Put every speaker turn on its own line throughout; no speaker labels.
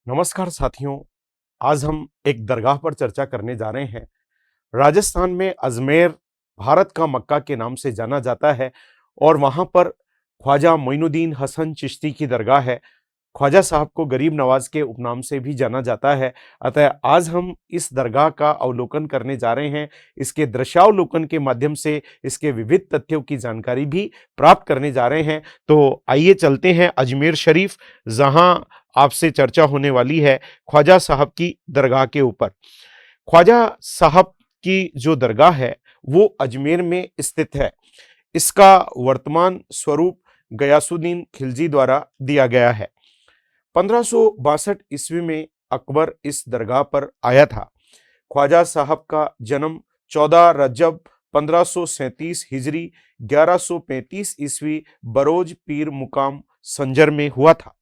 नमस्कार साथियों। आज हम एक दरगाह पर चर्चा करने जा रहे हैं। राजस्थान में अजमेर भारत का मक्का के नाम से जाना जाता है और वहाँ पर ख्वाजा मोइनुद्दीन हसन चिश्ती की दरगाह है। ख्वाजा साहब को गरीब नवाज के उपनाम से भी जाना जाता है। अतः आज हम इस दरगाह का अवलोकन करने जा रहे हैं। इसके दृश्यावलोकन के माध्यम से इसके विविध तथ्यों की जानकारी भी प्राप्त करने जा रहे हैं। तो आइए चलते हैं अजमेर शरीफ, जहां आपसे चर्चा होने वाली है ख्वाजा साहब की दरगाह के ऊपर। ख्वाजा साहब की जो दरगाह है वो अजमेर में स्थित है। इसका वर्तमान स्वरूप गयासुद्दीन खिलजी द्वारा दिया गया है। 1562 ईस्वी में अकबर इस दरगाह पर आया था। ख्वाजा साहब का जन्म 14 रजब 1537 हिजरी 1135 ईस्वी बरोज पीर मुकाम संजर में हुआ था।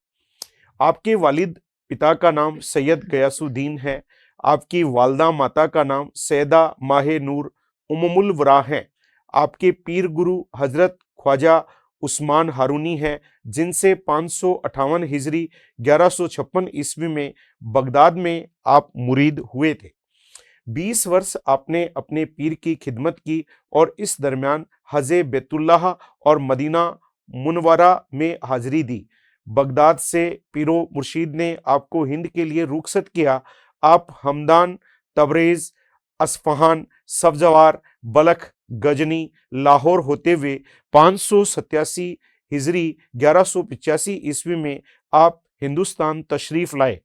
आपके वालिद पिता का नाम सैयद गयासुद्दीन है। आपकी वालदा माता का नाम सैयदा माहे नूर उम्मुल वरा है। आपके पीर गुरु हजरत ख्वाजा उस्मान हारूनी हैं, जिनसे 558 हिजरी 1156 ईस्वी में बगदाद में आप मुरीद हुए थे। 20 वर्ष आपने अपने पीर की खिदमत की और इस दरमियान हजे बैतुल्लाह और मदीना मुनवरा में हाजिरी दी। बगदाद से पीरो मुर्शीद ने आपको हिंद के लिए रुखसत किया। आप हमदान, तबरेज, अस्फहान, सब्जवार, बलख, गजनी, लाहौर होते हुए 587 हिजरी 1185 ईस्वी में आप हिंदुस्तान तशरीफ लाए।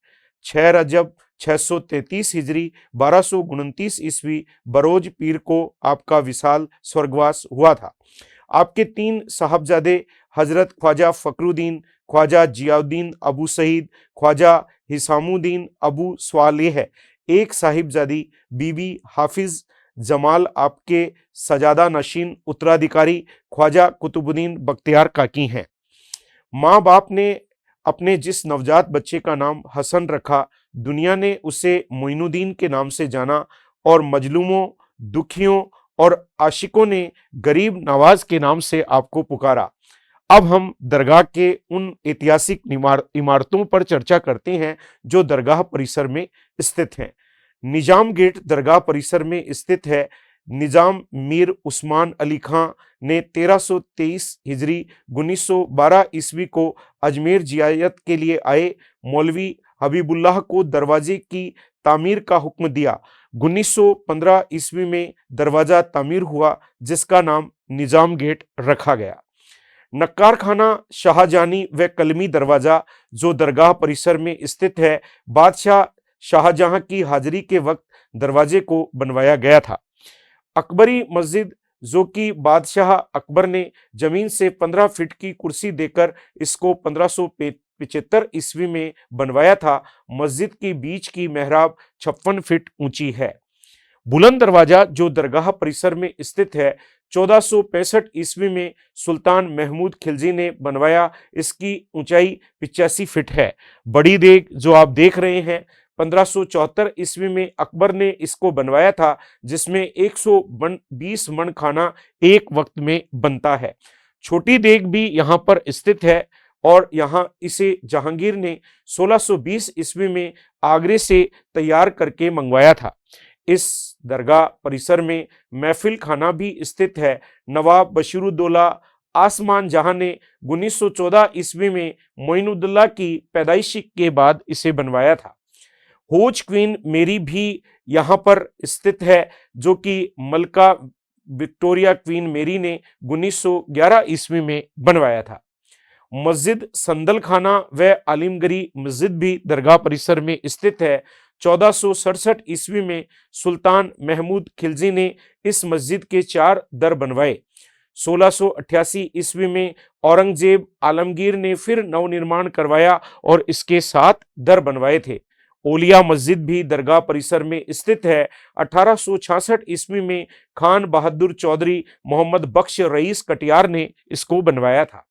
6 रजब 633 हिजरी 1229 ईस्वी बरोज पीर को आपका विशाल स्वर्गवास हुआ था। आपके 3 साहबजादे हजरत ख्वाजा फकरुद्दीन, ख्वाजा जियाउद्दीन अबू सईद, ख्वाजा हिसामुद्दीन अबू स्वालेह, एक साहिबजादी बीबी हाफिज जमाल आपके सजादा नशीन उत्तराधिकारी ख्वाजा कुतुबुद्दीन बख्तियार काकी हैं। माँ बाप ने अपने जिस नवजात बच्चे का नाम हसन रखा, दुनिया ने उसे मोइनुद्दीन के नाम से जाना और मजलूमों, दुखियों और आशिकों ने गरीब नवाज के नाम से आपको पुकारा। अब हम दरगाह के उन ऐतिहासिक इमारतों पर चर्चा करते हैं जो दरगाह परिसर में स्थित हैं। निजाम गेट दरगाह परिसर में स्थित है। निजाम मीर उस्मान अली खां ने 1323 हिजरी 1912 ईस्वी को अजमेर जियारत के लिए आए मौलवी हबीबुल्लाह को दरवाजे की तामीर का हुक्म दिया। 1915 ईस्वी में दरवाजा तामीर हुआ, जिसका नाम निजाम गेट रखा गया। नक्कार खाना, शाहजहानी व कलमी दरवाजा जो दरगाह परिसर में स्थित है, बादशाह शाहजहां की हाजिरी के वक्त दरवाजे को बनवाया गया था। अकबरी मस्जिद जो कि बादशाह अकबर ने जमीन से 15 फीट की कुर्सी देकर इसको 1575 ईस्वी में बनवाया था। मस्जिद की बीच की मेहराब 56 फीट ऊंची है। बुलंद दरवाजा जो दरगाह परिसर में स्थित है, 1465 ईस्वी में सुल्तान महमूद खिलजी ने बनवाया। इसकी ऊंचाई 85 फीट है। बड़ी देग जो आप देख रहे हैं, 1574 ईस्वी में अकबर ने इसको बनवाया था, जिसमें 120 मन खाना एक वक्त में बनता है। छोटी देग भी यहाँ पर स्थित है और यहाँ इसे जहांगीर ने 1620 ईस्वी में आगरे से तैयार करके मंगवाया था। इस दरगाह परिसर में महफिल खाना भी स्थित है। नवाब बशीरुद्दौला आसमान जहां ने 1914 ईस्वी में मोइनुद्दौला की पैदाइश के बाद इसे बनवाया था। होज क्वीन मेरी भी यहाँ पर स्थित है, जो कि मलका विक्टोरिया क्वीन मेरी ने 1911 ईस्वी में बनवाया था। मस्जिद संदल खाना व आलिमगरी मस्जिद भी दरगाह परिसर में स्थित है। 1467 ईस्वी में सुल्तान महमूद खिलजी ने इस मस्जिद के 4 दर बनवाए। 1688 ईस्वी में औरंगजेब आलमगीर ने फिर नवनिर्माण करवाया और इसके 7 दर बनवाए थे। ओलिया मस्जिद भी दरगाह परिसर में स्थित है। 1866 ईस्वी में खान बहादुर चौधरी मोहम्मद बख्श रईस कटियार ने इसको बनवाया था।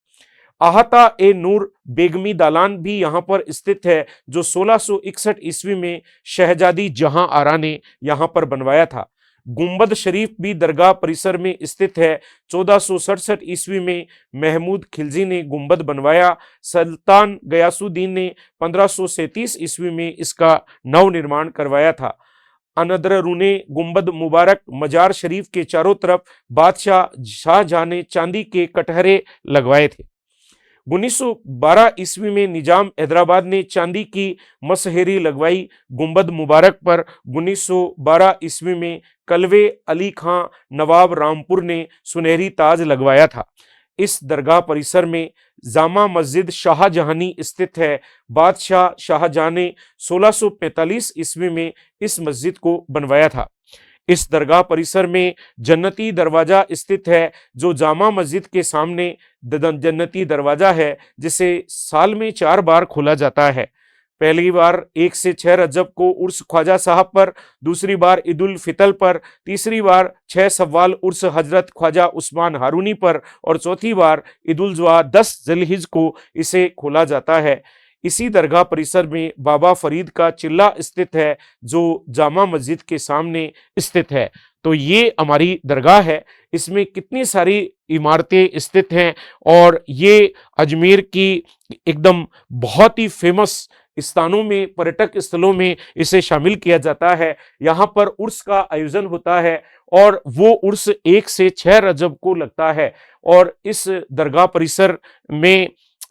आहता ए नूर बेगमी दालान भी यहाँ पर स्थित है, जो 1661 ईस्वी में शहजादी जहां आरा ने यहाँ पर बनवाया था। गुंबद शरीफ भी दरगाह परिसर में स्थित है। 1467 ईस्वी में महमूद खिलजी ने गुंबद बनवाया। सुल्तान गयासुद्दीन ने 1537 ईस्वी में इसका नव निर्माण करवाया था। अनदररू ने गुंबद मुबारक मजार शरीफ के चारों तरफ बादशाह शाहजहां ने चांदी के कटहरे लगवाए थे। 1912 ईस्वी में निजाम हैदराबाद ने चांदी की मसहरी लगवाई गुंबद मुबारक पर। 1912 ईस्वी में कलवे अली खां नवाब रामपुर ने सुनहरी ताज लगवाया था। इस दरगाह परिसर में जामा मस्जिद शाहजहानी स्थित है। बादशाह शाहजहां ने 1645 ईस्वी में इस मस्जिद को बनवाया था। इस दरगाह परिसर में जन्नती दरवाजा स्थित है, जो जामा मस्जिद के सामने जन्नती दरवाजा है, जिसे साल में 4 बार खोला जाता है। पहली बार 1 से 6 रजब को उर्स ख्वाजा साहब पर, दूसरी बार ईद उल फितर पर, तीसरी बार 6 सव्वाल उर्स हजरत ख्वाजा उस्मान हारूनी पर और चौथी बार ईद उल जुहा 10 जिलहिज को इसे खोला जाता है। इसी दरगाह परिसर में बाबा फरीद का चिल्ला स्थित है, जो जामा मस्जिद के सामने स्थित है। तो ये हमारी दरगाह है। इसमें कितनी सारी इमारतें स्थित हैं और ये अजमेर की एकदम बहुत ही फेमस स्थानों में, पर्यटक स्थलों में इसे शामिल किया जाता है। यहाँ पर उर्स का आयोजन होता है और वो उर्स 1 से 6 रजब को लगता है। और इस दरगाह परिसर में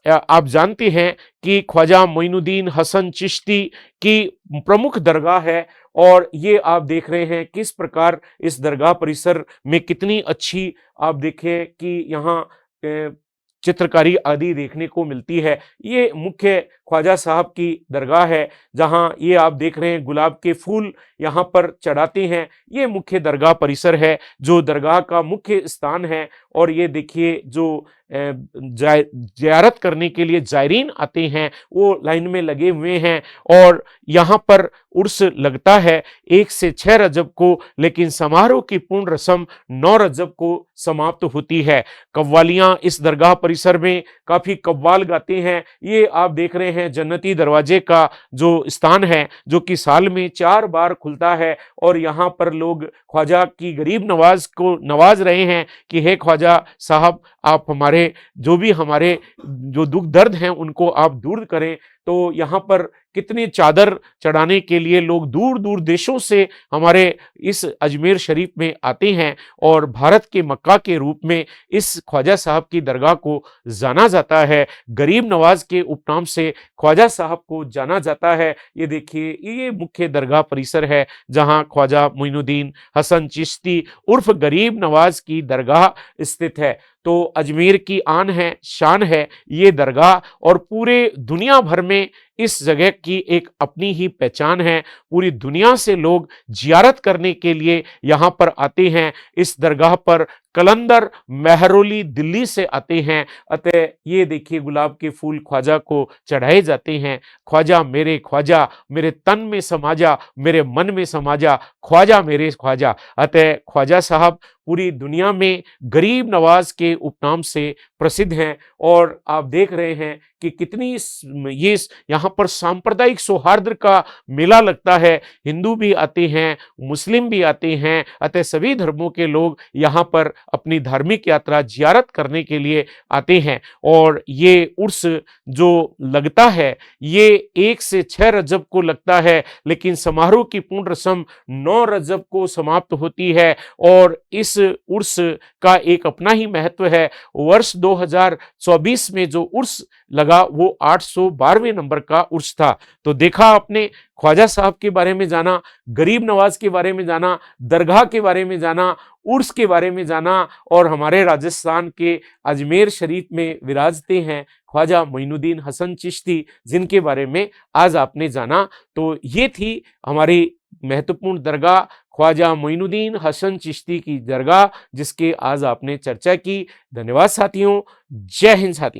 आप जानते हैं कि ख्वाजा मोइनुद्दीन हसन चिश्ती की प्रमुख दरगाह है। और ये आप देख रहे हैं किस प्रकार इस दरगाह परिसर में कितनी अच्छी आप देखें कि यहाँ चित्रकारी आदि देखने को मिलती है। ये मुख्य ख्वाजा साहब की दरगाह है, जहाँ ये आप देख रहे हैं गुलाब के फूल यहाँ पर चढ़ाते हैं। ये मुख्य दरगाह परिसर है, जो दरगाह का मुख्य स्थान है। और ये देखिए जो ज़ियारत करने के लिए ज़ायरीन आते हैं वो लाइन में लगे हुए हैं। और यहाँ पर उर्स लगता है 1 से 6 रजब को, लेकिन समारोह की पूर्ण रस्म 9 रजब को समाप्त होती है। कव्वालियाँ इस दरगाह परिसर में काफ़ी कव्वाल गाते हैं। ये आप देख रहे हैं जन्नती दरवाजे का जो स्थान है, जो कि साल में 4 बार खुलता है। और यहाँ पर लोग ख्वाजा की गरीब नवाज को नवाज रहे हैं कि हे ख्वाजा साहब, आप हमारे जो दुख दर्द हैं उनको आप दूर करें। तो यहाँ पर कितने चादर चढ़ाने के लिए लोग दूर दूर देशों से हमारे इस अजमेर शरीफ में आते हैं। और भारत के मक्का के रूप में इस ख्वाजा साहब की दरगाह को जाना जाता है। गरीब नवाज के उपनाम से ख्वाजा साहब को जाना जाता है। ये देखिए, ये मुख्य दरगाह परिसर है, जहाँ ख्वाजा मोइनुद्दीन हसन चिश्ती उर्फ गरीब नवाज की दरगाह स्थित है। तो अजमेर की आन है, शान है ये दरगाह। और पूरे दुनिया भर में इस जगह की एक अपनी ही पहचान है। पूरी दुनिया से लोग जियारत करने के लिए यहाँ पर आते हैं। इस दरगाह पर कलंदर मेहरोली दिल्ली से आते हैं। अतः ये देखिए गुलाब के फूल ख्वाजा को चढ़ाए जाते हैं। ख्वाजा मेरे तन में समा जा, मेरे मन में समा जा, ख्वाजा मेरे ख्वाजा। अतः ख्वाजा साहब पूरी दुनिया में गरीब नवाज के उपनाम से प्रसिद्ध हैं। और आप देख रहे हैं कि कितनी ये यहाँ पर सांप्रदायिक सौहार्द का मेला लगता है। हिंदू भी आते हैं, मुस्लिम भी आते हैं। अतः सभी धर्मों के लोग यहाँ पर अपनी धार्मिक यात्रा जियारत करने के लिए आते हैं। और ये उर्स जो लगता है ये 1 से 6 रजब को लगता है, लेकिन समारोह की पूर्ण रस्म 9 रजब को समाप्त होती है। और इस उर्स का एक अपना ही महत्व है। वर्ष 2024 में जो उर्स लगा वो 812वें नंबर का उर्स था। तो देखा आपने, ख्वाजा साहब के बारे में जाना, गरीब नवाज के बारे में जाना, दरगाह के बारे में जाना, उर्स के बारे में जाना। और हमारे राजस्थान के अजमेर शरीफ में विराजते हैं ख्वाजा मोइनुद्दीन हसन चिश्ती, जिनके बारे में आज आपने जाना। तो ये थी हमारी महत्वपूर्ण दरगाह ख्वाजा मोइनुद्दीन हसन चिश्ती की दरगाह, जिसके आज आपने चर्चा की। धन्यवाद साथियों। जय हिंद साथियों।